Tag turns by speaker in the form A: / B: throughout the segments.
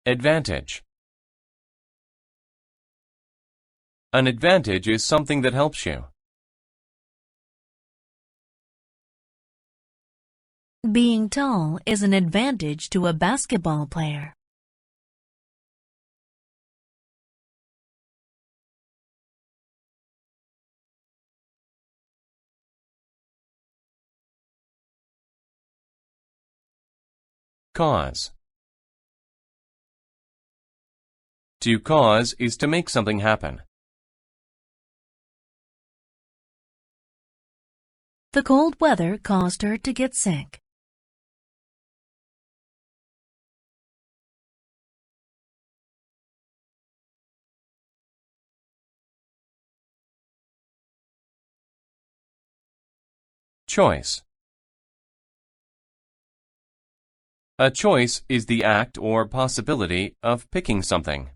A: Advantage. An advantage is something that helps you.
B: Being tall is an advantage to a basketball player.
A: Cause. To cause is to make something happen.
B: The cold weather caused her to get sick.
A: Choice. A choice is the act or possibility of picking something.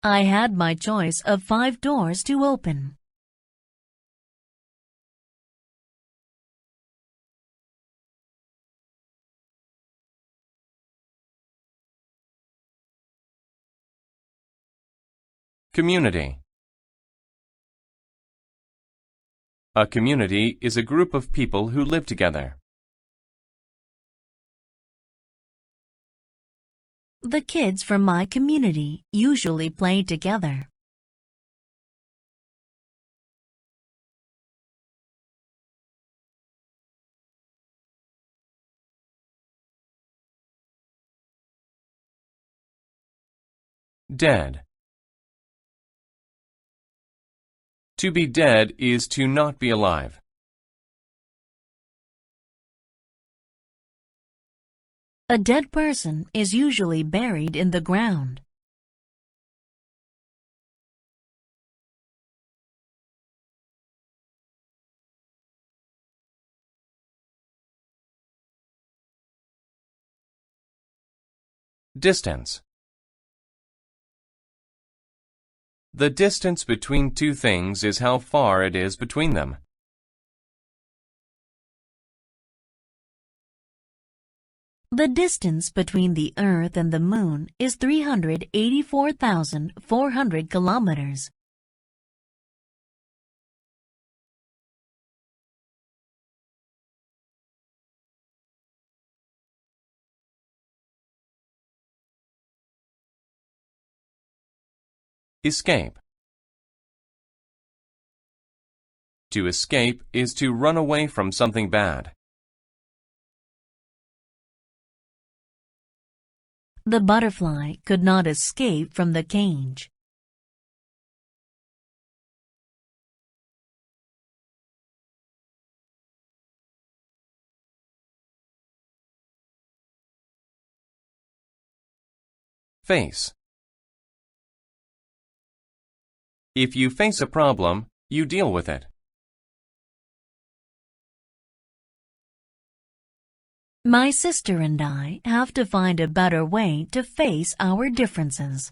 B: I had my choice of 5 doors to open.
A: Community. A community is a group of people who live together.
B: The kids from my community usually play together.
A: Dead. To be dead is to not be alive.
B: A dead person is usually buried in the ground.
A: Distance. The distance between two things is how far it is between them.
B: The distance between the Earth and the Moon is 384,400 kilometers.
A: Escape. To escape is to run away from something bad.
B: The butterfly could not escape from the cage.
A: Face. If you face a problem, you deal with it.
B: My sister and I have to find a better way to face our differences.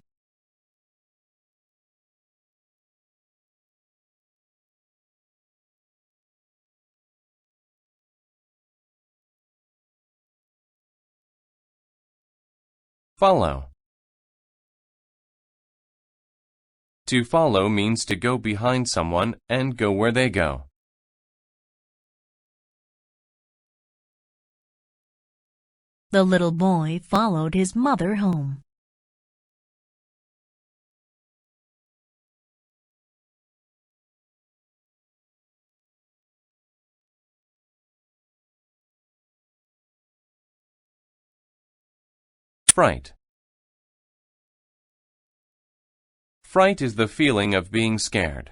A: Follow. To follow means to go behind someone and go where they go.
B: The little boy followed his mother home.
A: Fright. Fright is the feeling of being scared.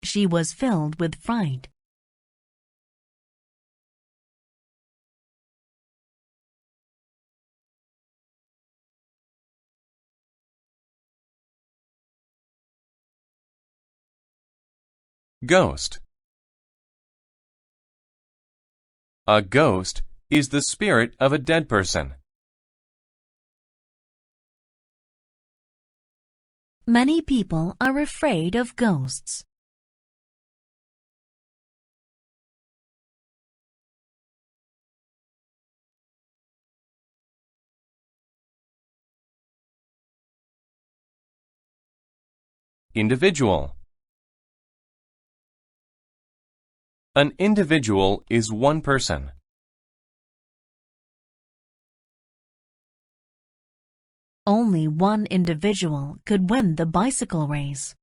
B: She was filled with fright.
A: Ghost. A ghost is the spirit of a dead person.
B: Many people are afraid of ghosts.
A: Individual. An individual is one person.
B: Only one individual could win the bicycle race.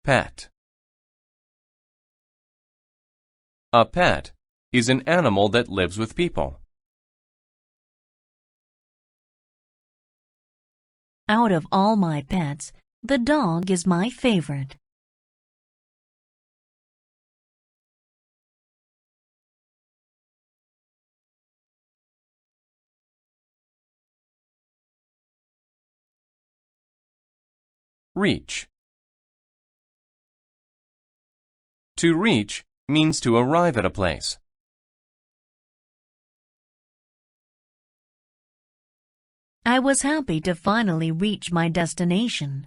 A: Pet. A pet is an animal that lives with people.
B: Out of all my pets, the dog is my favorite.
A: Reach. To reach means to arrive at a place.
B: I was happy to finally reach my destination.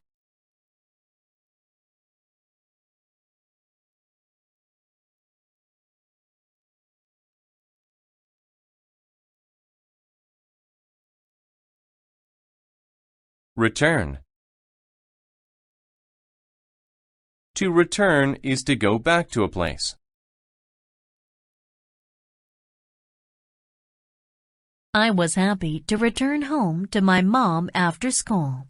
A: Return. To return is to go back to a place.
B: I was happy to return home to my mom after school.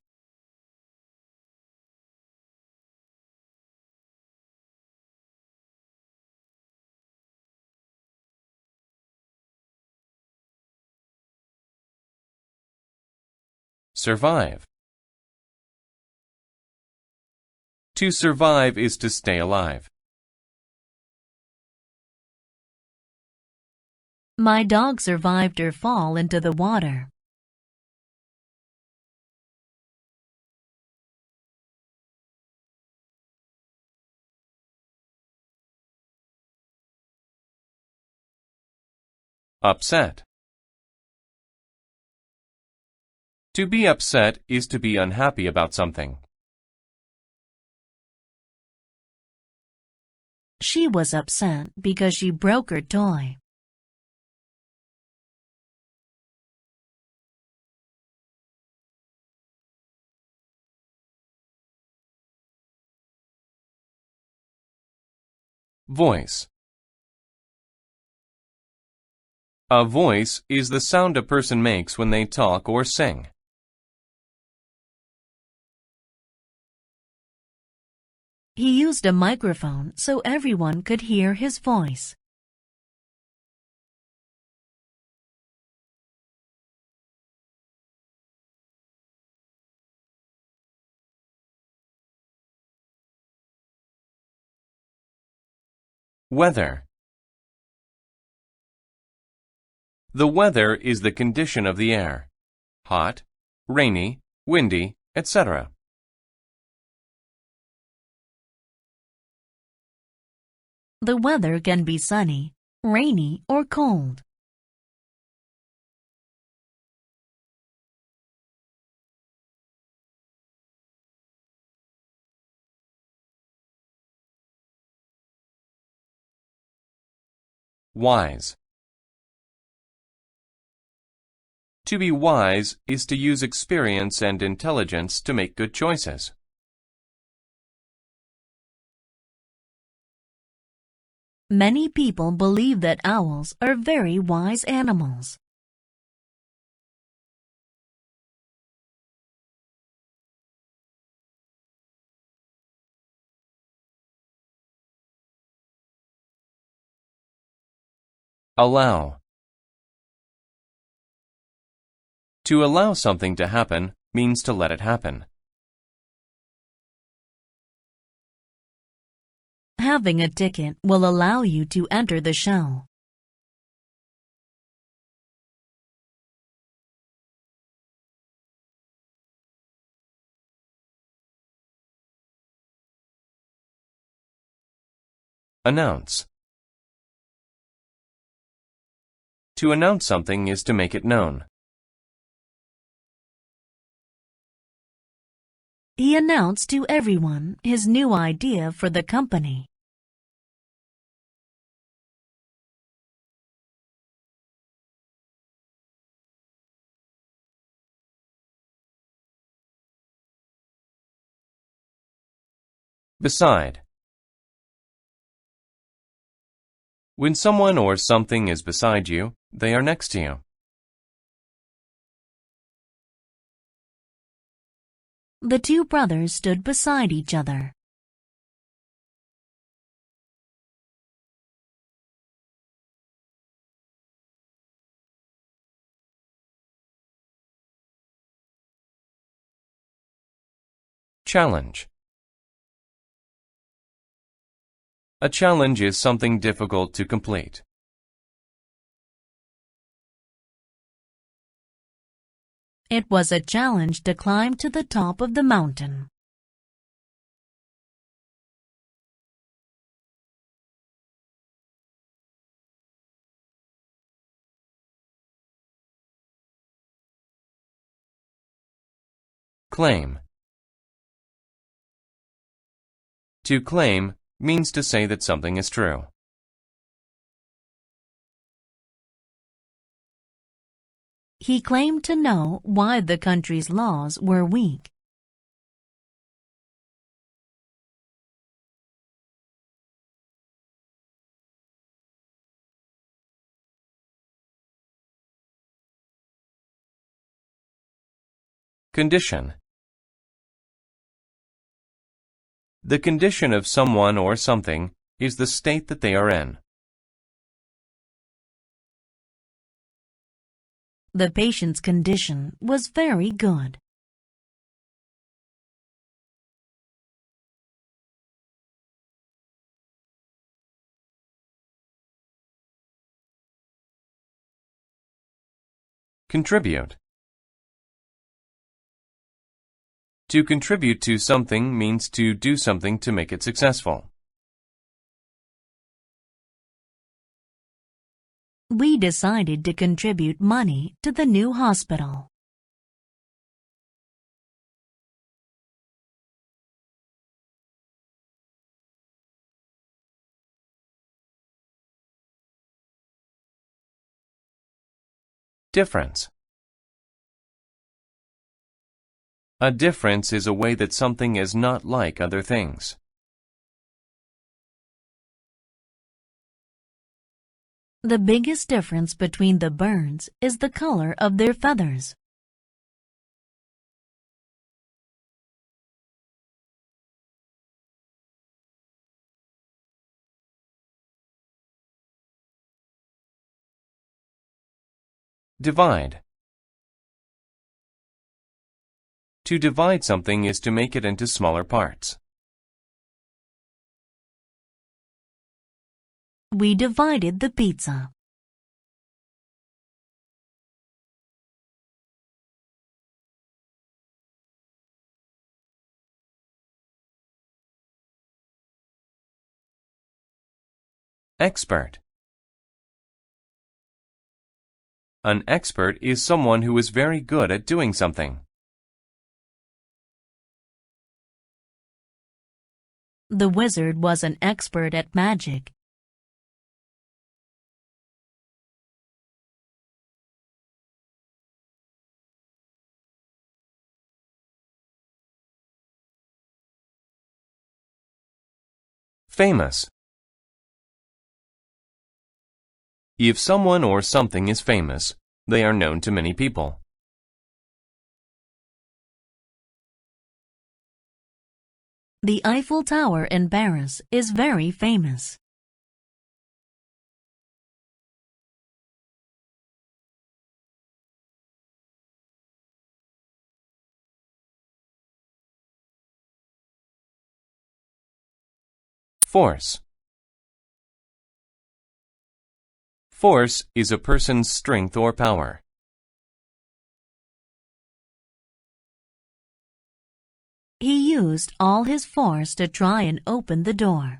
A: Survive. To survive is to stay alive.
B: My dog survived her fall into the water.
A: Upset. To be upset is to be unhappy about something.
B: She was upset because she broke her toy.
A: Voice. A voice is the sound a person makes when they talk or sing.
B: He used a microphone so everyone could hear his voice.
A: Weather. The weather is the condition of the air. Hot, rainy, windy, etc.
B: The weather can be sunny, rainy, or cold.
A: Wise. To be wise is to use experience and intelligence to make good choices.
B: Many people believe that owls are very wise animals.
A: Allow. To allow something to happen means to let it happen.
B: Having a ticket will allow you to enter the show.
A: Announce. To announce something is to make it known.
B: He announced to everyone his new idea for the company.
A: Beside. When someone or something is beside you, they are next to you.
B: The two brothers stood beside each other.
A: Challenge. A challenge is something difficult to complete.
B: It was a challenge to climb to the top of the mountain.
A: Claim. To claim means to say that something is true.
B: He claimed to know why the country's laws were weak.
A: Condition. The condition of someone or something is the state that they are in.
B: The patient's condition was very good.
A: Contribute. To contribute to something means to do something to make it successful.
B: We decided to contribute money to the new hospital.
A: Difference. A difference is a way that something is not like other things.
B: The biggest difference between the birds is the color of their feathers.
A: Divide. To divide something is to make it into smaller parts.
B: We divided the pizza.
A: Expert. An expert is someone who is very good at doing something.
B: The wizard was an expert at magic.
A: Famous. If someone or something is famous, they are known to many people.
B: The Eiffel Tower in Paris is very famous.
A: Force. Force is a person's strength or power.
B: He used all his force to try and open the door.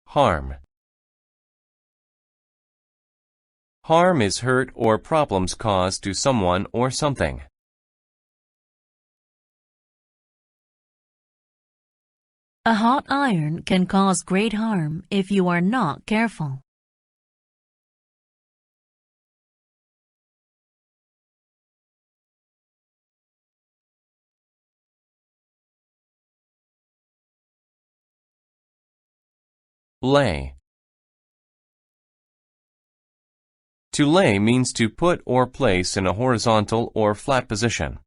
A: Harm. Harm is hurt or problems caused to someone or something.
B: A hot iron can cause great harm if you are not careful.
A: Lay. To lay means to put or place in a horizontal or flat position.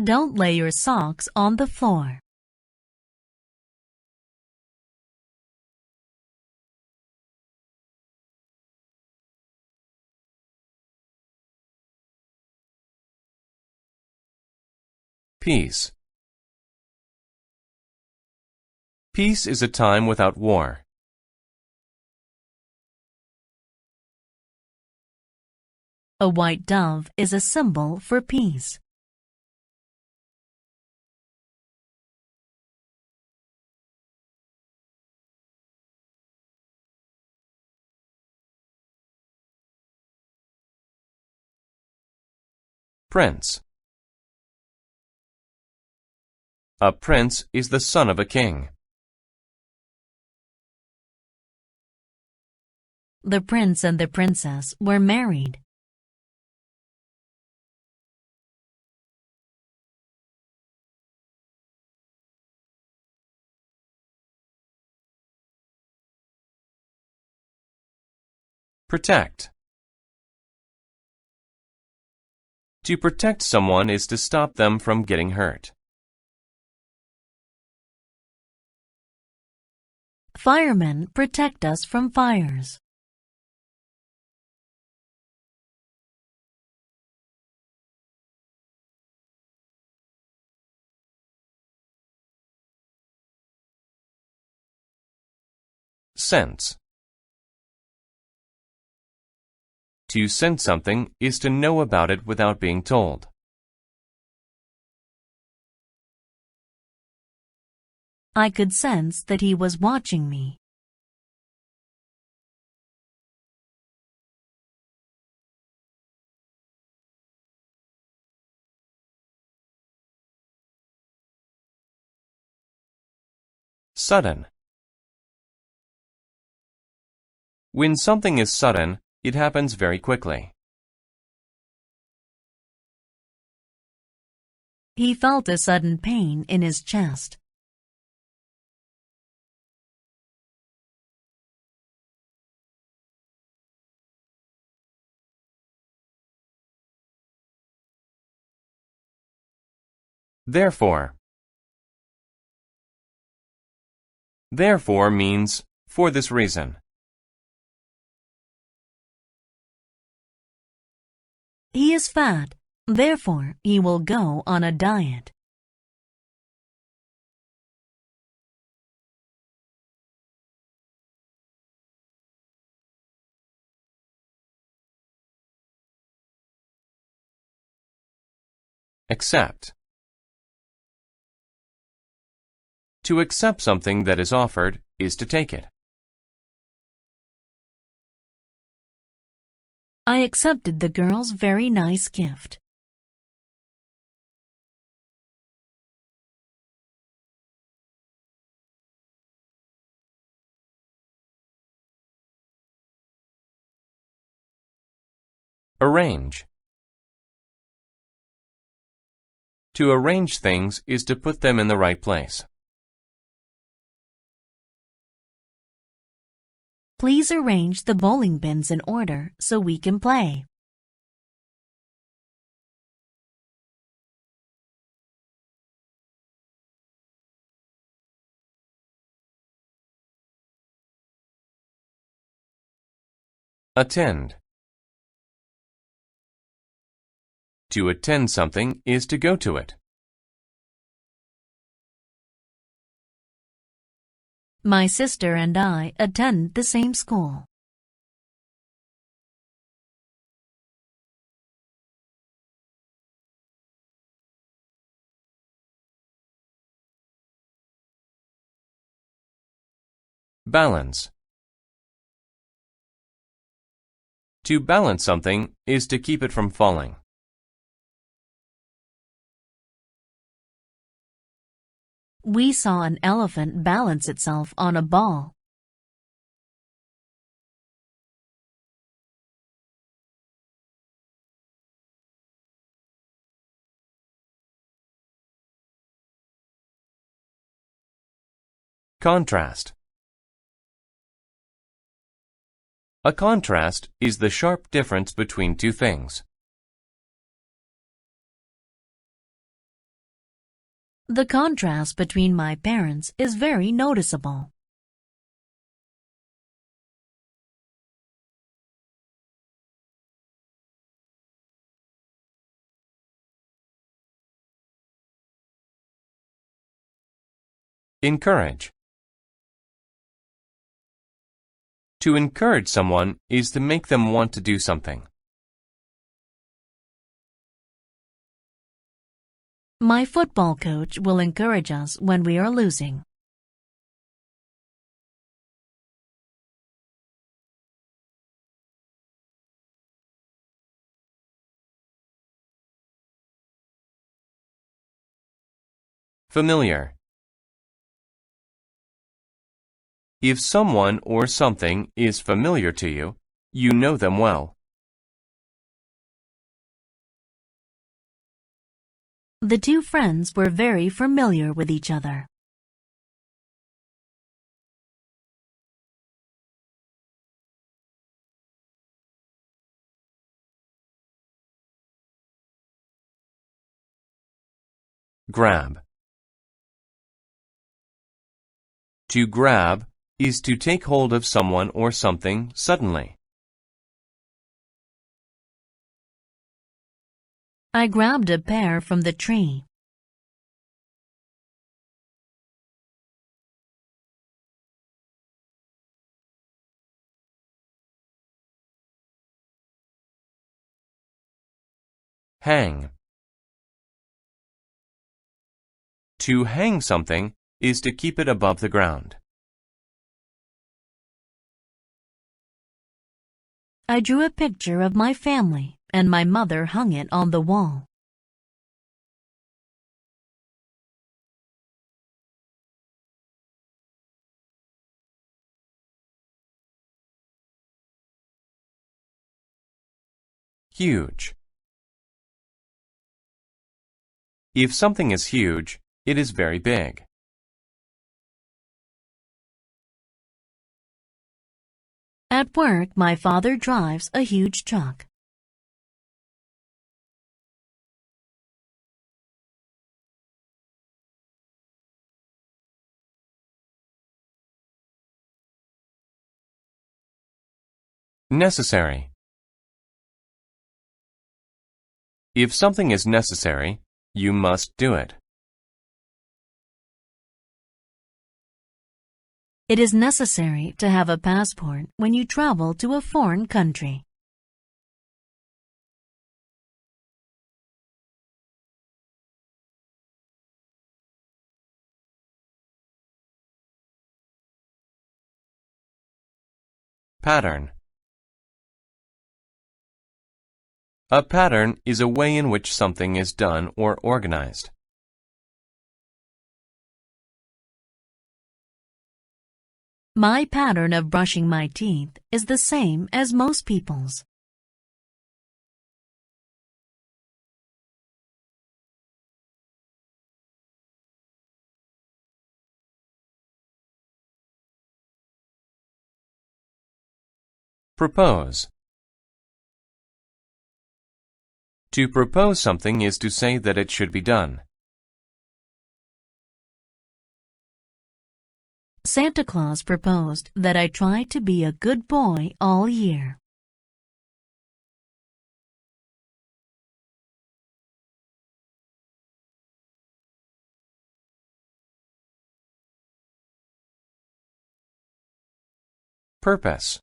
B: Don't lay your socks on the floor.
A: Peace. Peace is a time without war.
B: A white dove is a symbol for peace.
A: Prince. A prince is the son of a king.
B: The prince and the princess were married.
A: Protect. To protect someone is to stop them from getting hurt.
B: Firemen protect us from fires.
A: Sense. To sense something is to know about it without being told.
B: I could sense that he was watching me.
A: Sudden. When something is sudden, it happens very quickly.
B: He felt a sudden pain in his chest.
A: Therefore. Therefore means for this reason.
B: He is fat, therefore he will go on a diet.
A: Accept. To accept something that is offered is to take it.
B: I accepted the girl's very nice gift.
A: Arrange. To arrange things is to put them in the right place.
B: Please arrange the bowling pins in order so we can play.
A: Attend. To attend something is to go to it.
B: My sister and I attend the same school.
A: Balance. To balance something is to keep it from falling.
B: we saw an elephant balance itself on a ball.
A: Contrast. A contrast is the sharp difference between two things.
B: The contrast between my parents is very noticeable.
A: Encourage. To encourage someone is to make them want to do something.
B: My football coach will encourage us when we are losing.
A: Familiar. If someone or something is familiar to you, you know them well.
B: The two friends were very familiar with each other.
A: Grab. To grab is to take hold of someone or something suddenly.
B: I grabbed a pear from the tree.
A: Hang. To hang something is to keep it above the ground.
B: I drew a picture of my family, and my mother hung it on the wall.
A: Huge. If something is huge, it is very big.
B: At work, my father drives a huge truck.
A: Necessary. If something is necessary, you must do it.
B: It is necessary to have a passport when you travel to a foreign country.
A: Pattern. A pattern is a way in which something is done or organized.
B: My pattern of brushing my teeth is the same as most people's.
A: Propose. To propose something is to say that it should be done.
B: Santa Claus proposed that I try to be a good boy all year.
A: Purpose.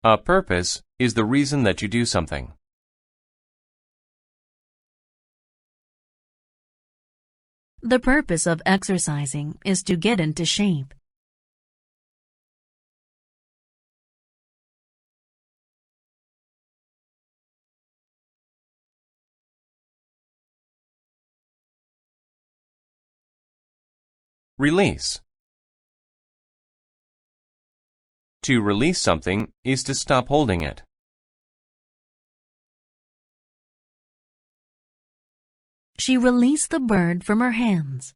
A: A purpose is the reason that you do something.
B: The purpose of exercising is to get into shape.
A: Release. To release something is to stop holding it.
B: She released the bird from her hands.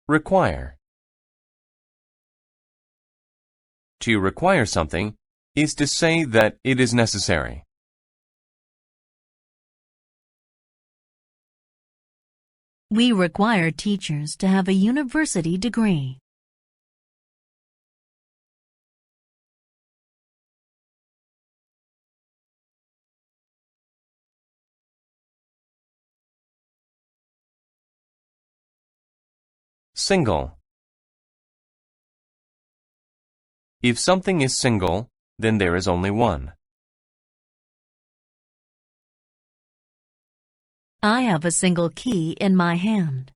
A: Require. To require something is to say that it is necessary.
B: We require teachers to have a university degree.
A: Single. If something is single, then there is only one.
B: I have a single key in my hand.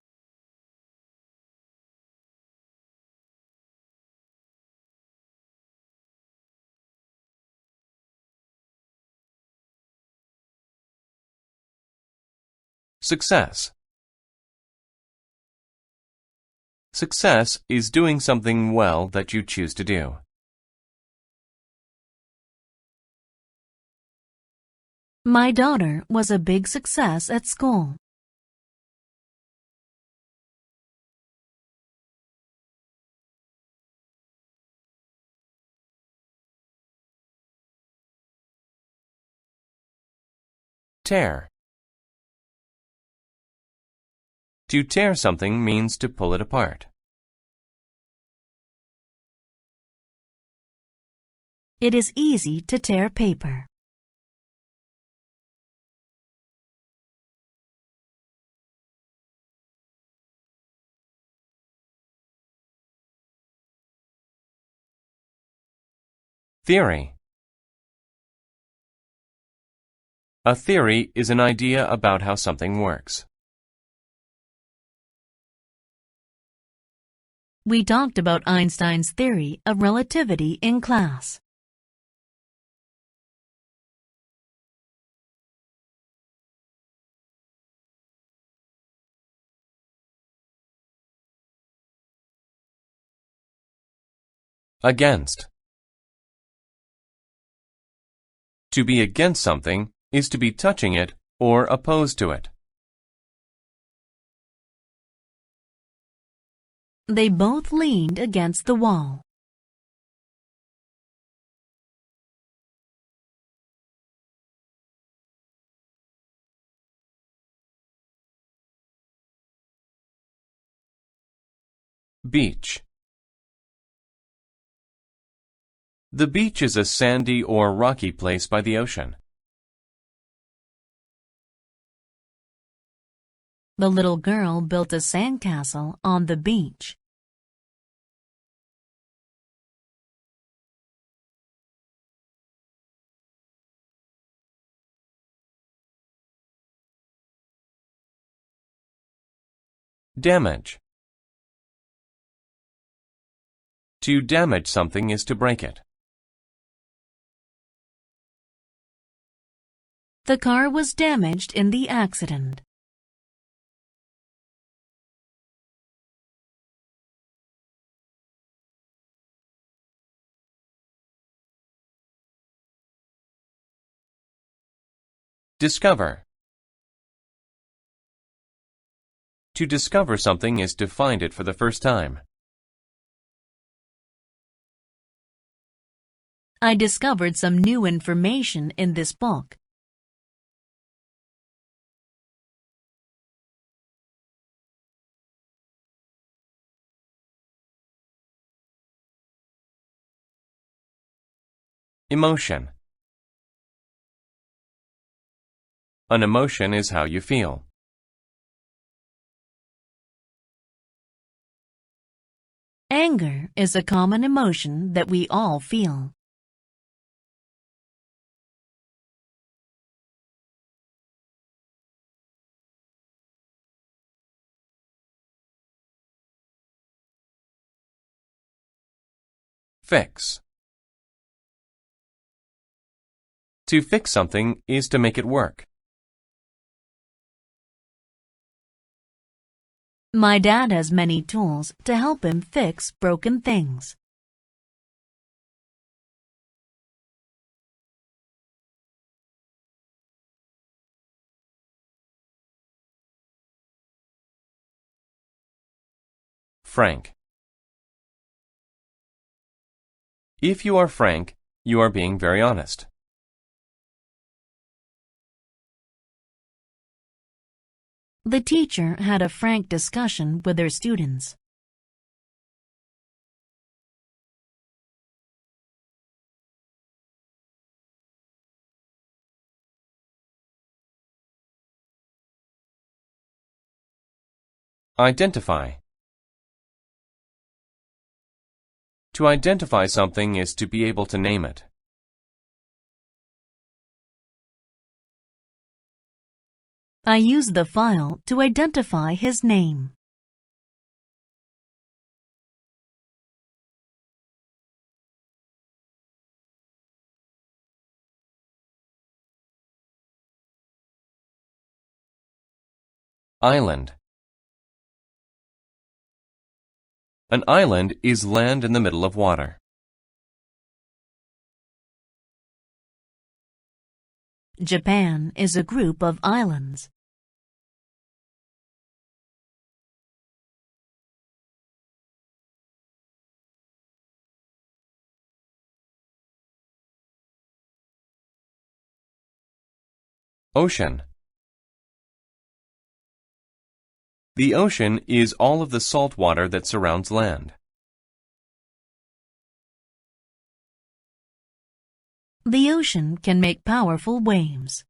A: Success. Success is doing something well that you choose to do.
B: My daughter was a big success at school.
A: Tear. To tear something means to pull it apart.
B: It is easy to tear paper.
A: Theory. A theory is an idea about how something works.
B: We talked about Einstein's theory of relativity in class.
A: Against. To be against something is to be touching it or opposed to it.
B: They both leaned against the wall.
A: Beach. The beach is a sandy or rocky place by the ocean.
B: The little girl built a sandcastle on the beach.
A: Damage. To damage something is to break it.
B: The car was damaged in the accident.
A: Discover. To discover something is to find it for the first time.
B: I discovered some new information in this book.
A: Emotion. An emotion is how you feel.
B: Anger is a common emotion that we all feel.
A: Fix. To fix something is to make it work.
B: My dad has many tools to help him fix broken things.
A: Frank. If you are frank, you are being very honest.
B: The teacher had a frank discussion with her students.
A: Identify. To identify something is to be able to name it.
B: I used the file to identify his name.
A: Island. An island is land in the middle of water.
B: Japan is a group of islands.
A: Ocean. The ocean is all of the salt water that surrounds land.
B: The ocean can make powerful waves.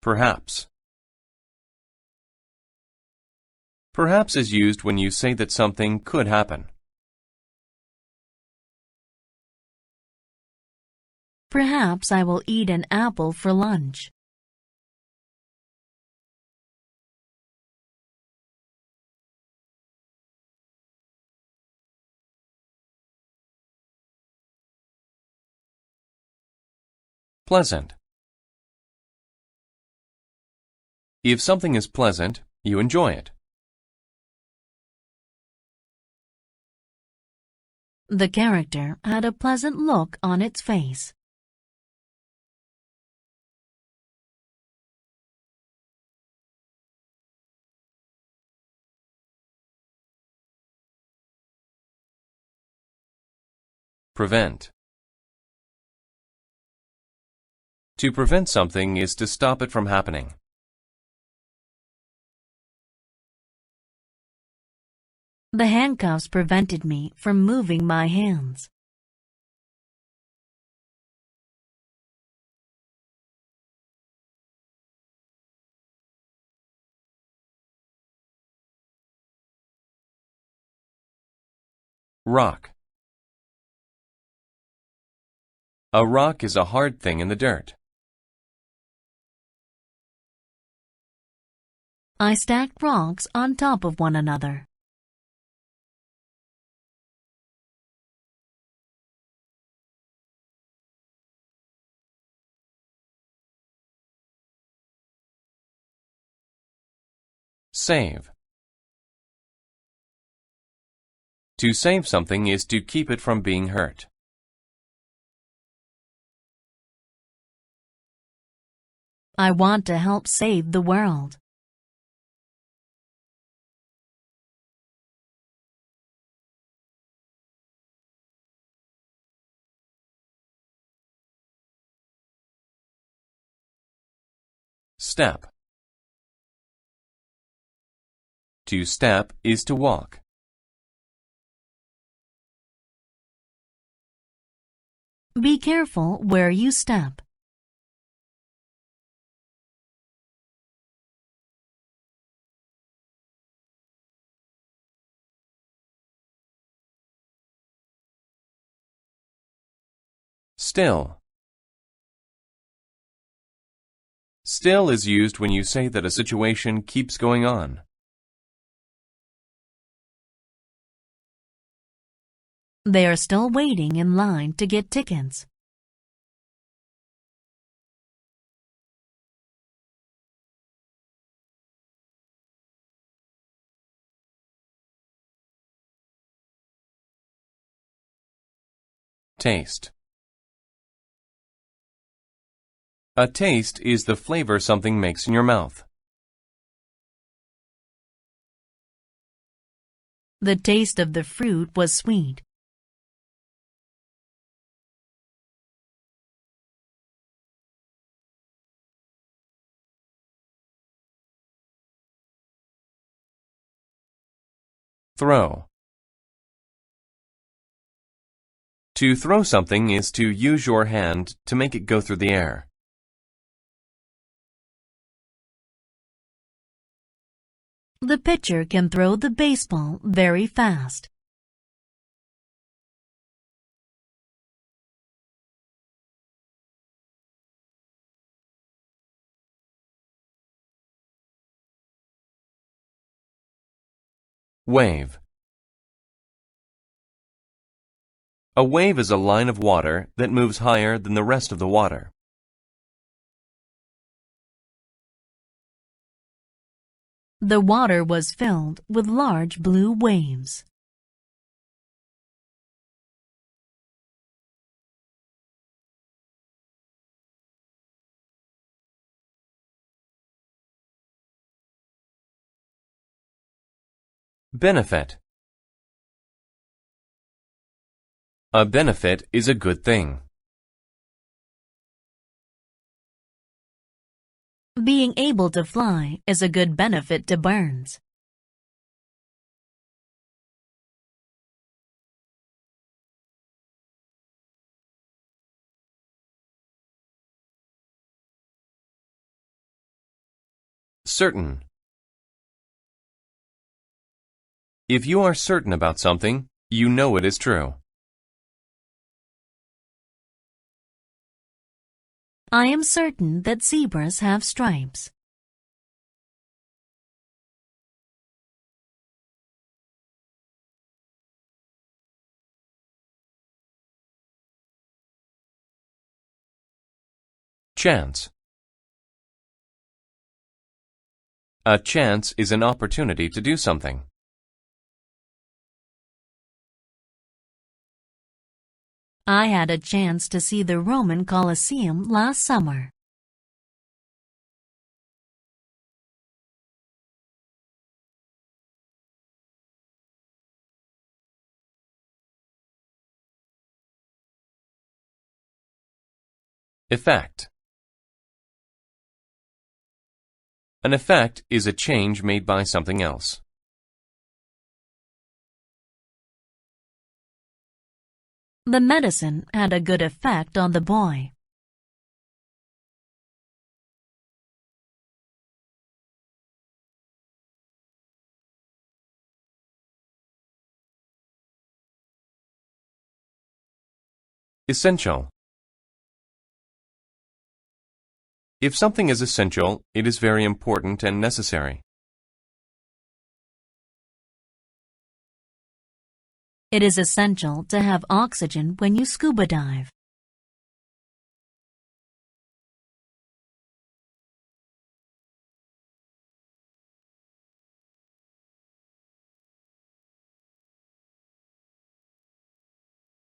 A: Perhaps. Perhaps is used when you say that something could happen.
B: Perhaps I will eat an apple for lunch.
A: Pleasant. If something is pleasant, you enjoy it.
B: The character had a pleasant look on its face.
A: Prevent. To prevent something is to stop it from happening.
B: The handcuffs prevented me from moving my hands.
A: Rock. A rock is a hard thing in the dirt.
B: I stacked rocks on top of one another.
A: Save. To save something is to keep it from being hurt.
B: I want to help save the world.
A: Step. To step is to walk.
B: Be careful where you step.
A: Still. Still is used when you say that a situation keeps going on.
B: They are still waiting in line to get tickets.
A: Taste. A taste is the flavor something makes in your mouth.
B: The taste of the fruit was sweet.
A: Throw. To throw something is to use your hand to make it go through the air.
B: The pitcher can throw the baseball very fast.
A: Wave. A wave is a line of water that moves higher than the rest of the water.
B: The water was filled with large blue waves.
A: Benefit. A benefit is a good thing.
B: Being able to fly is a good benefit to birds.
A: Certain. If you are certain about something, you know it is true.
B: I am certain that zebras have stripes.
A: Chance. A chance is an opportunity to do something.
B: I had a chance to see the Roman Colosseum last summer.
A: Effect. An effect is a change made by something else.
B: The medicine had a good effect on the boy.
A: Essential. If something is essential, it is very important and necessary.
B: It is essential to have oxygen when you scuba dive.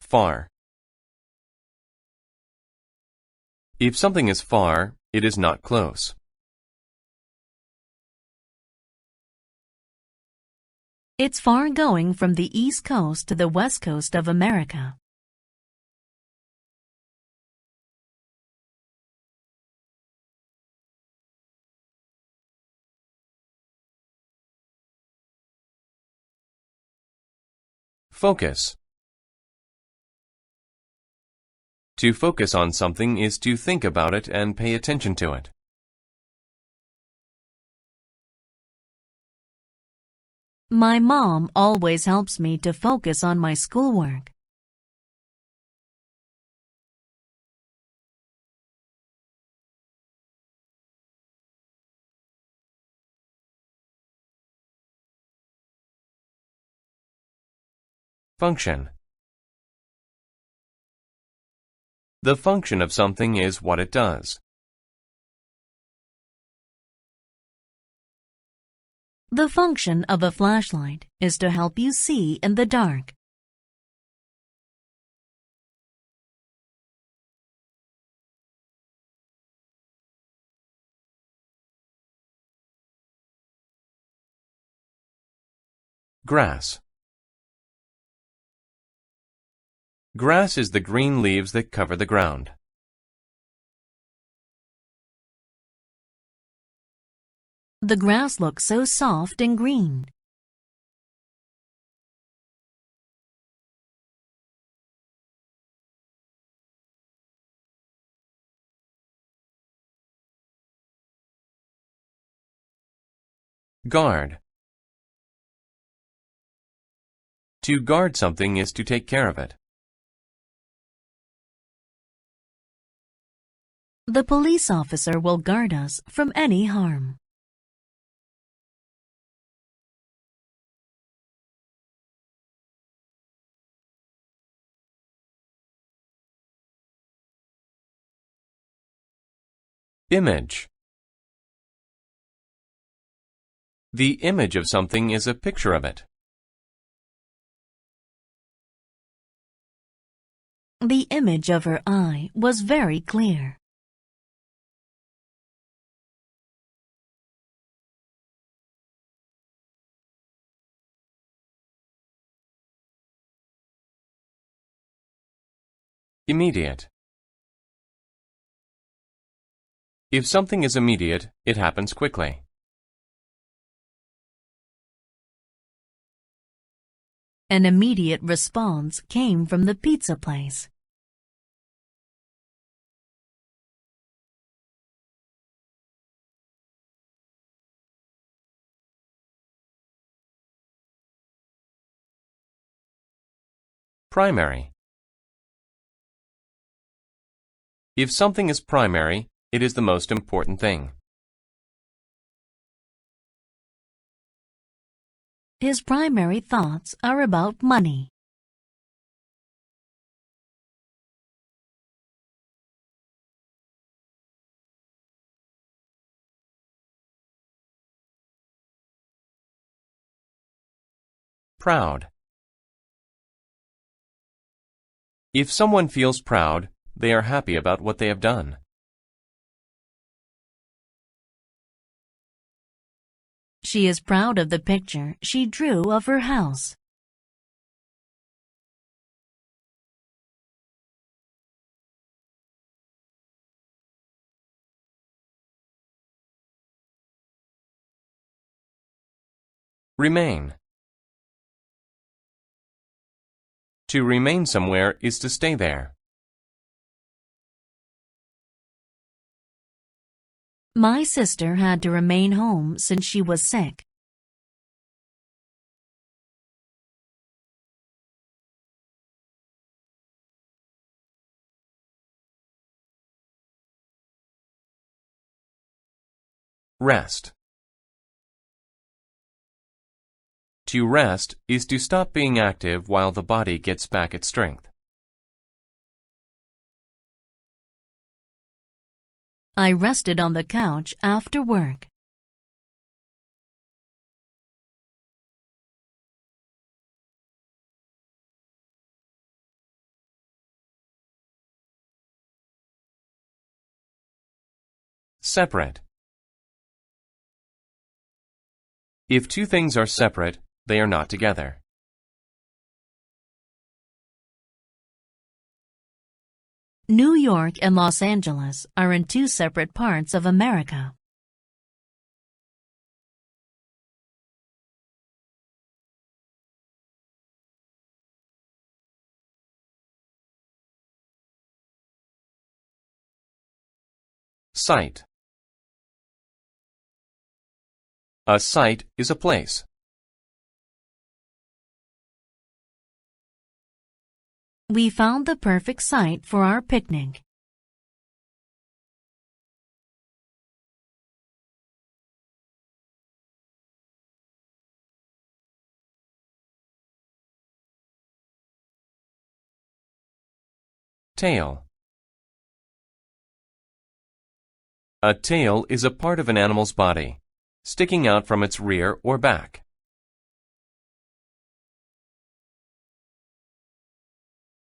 A: Far. If something is far, it is not close.
B: It's far going from the East Coast to the West Coast of America.
A: Focus. To focus on something is to think about it and pay attention to it.
B: My mom always helps me to focus on my schoolwork.
A: Function. The function of something is what it does.
B: The function of a flashlight is to help you see in the dark.
A: Grass. Grass is the green leaves that cover the ground.
B: The grass looks so soft and green.
A: Guard. To guard something is to take care of it.
B: The police officer will guard us from any harm.
A: Image. The image of something is a picture of it.
B: The image of her eye was very clear.
A: Immediate. If something is immediate, it happens quickly.
B: An immediate response came from the pizza place.
A: Primary. If something is primary, it is the most important thing.
B: His primary thoughts are about money.
A: Proud. If someone feels proud, they are happy about what they have done.
B: She is proud of the picture she drew of her house.
A: Remain. To remain somewhere is to stay there.
B: My sister had to remain home since she was sick.
A: Rest. To rest is to stop being active while the body gets back its strength.
B: I rested on the couch after work.
A: Separate. If two things are separate, they are not together.
B: New York and Los Angeles are in two separate parts of America.
A: Site. A site is a place.
B: We found the perfect site for our picnic.
A: Tail. A tail is a part of an animal's body, sticking out from its rear or back.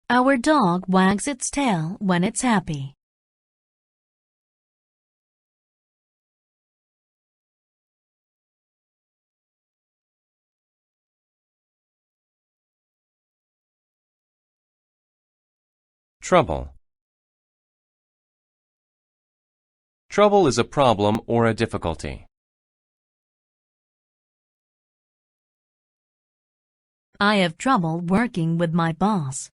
B: Our dog wags its tail when it's happy.
A: Trouble. Trouble is a problem or a difficulty.
B: I have trouble working with my boss.